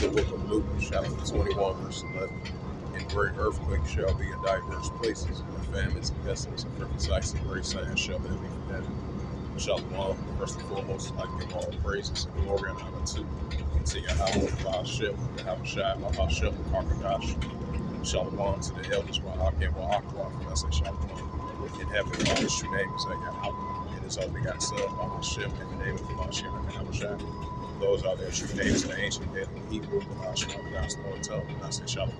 the book of Luke, chapter 21, verse 11. And great earthquakes shall be in diverse places, and famines and pestilence and precise and great signs shall there be from heaven. Shalom. First and foremost, I give all praises and glory and honor to Yahweh, Hashem, Yahweh, Hashem, Karkadash. Shalom to the elders, Wa'ak and Wa'ak, and I say Shalom. In heaven, Father's true name is Yahweh, and his only begotten Son, Hashem, in the name of Hashem and Yahweh. Those are their true names in the ancient Hebrew, Hashem, God's Lord, and I say Shalom.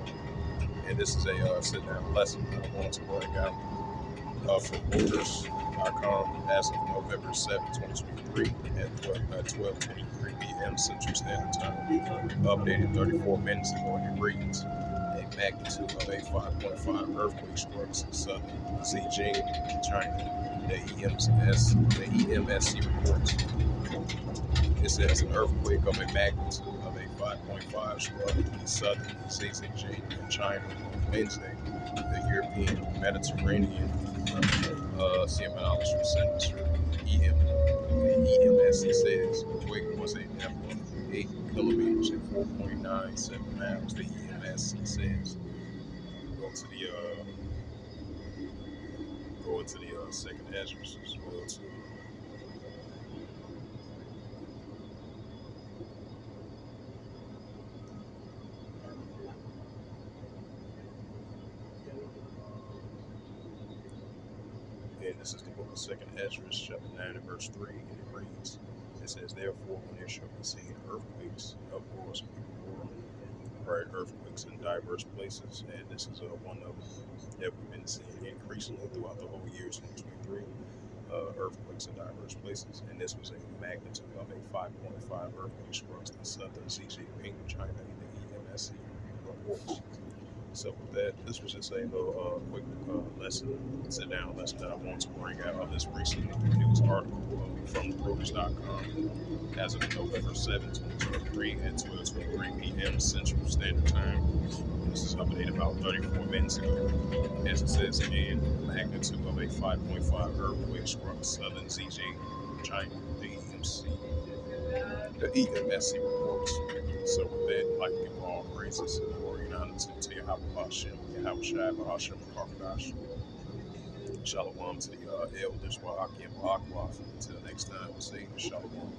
And this is a sit-down lesson that I want to bring out from Orders.com as of November 7, 2023 at 12:23 p.m. Central Standard Time. Updated 34 minutes ago, and it reads: a magnitude of a 5.5 earthquake strikes Southern Xinjiang, China. The EMSC reports. It says an earthquake of a magnitude of a 5.5 struck Southern Xinjiang, China on Wednesday. The European Mediterranean Seismology Center EMSC says the quake was a depth of 8 kilometers and 4.97 miles. The EMSC says. Go into the second address as well too. And this is the book of Second Ezra, chapter 9 and verse 3, and it reads, it says, therefore, when there shall be seen earthquakes, of course, right, earthquakes in diverse places, and this is one of them that we've been seeing increasingly throughout the whole year 2023, earthquakes in diverse places, and this was a magnitude of a 5.5 earthquake struck in Southern Xinjiang, China, in the EMSC reports. So with that, this was just a little quick sit-down lesson that I want to bring out of this recent news article from Reuters.com as of November 7, 2023 at 12:23 p.m. Central Standard Time. This is updated about 34 minutes ago. As it says again, magnitude of a 5.5 earthquake struck Southern Xinjiang, China, the EMSC reports. So with that, I'd like to give all praises and glory and honor to Yahweh Hashem, Yahweh Shai, Hashem, Karkadash. Shalom to the elders, Wa'ak and Wa'ak. Until next time, we'll say Shalom.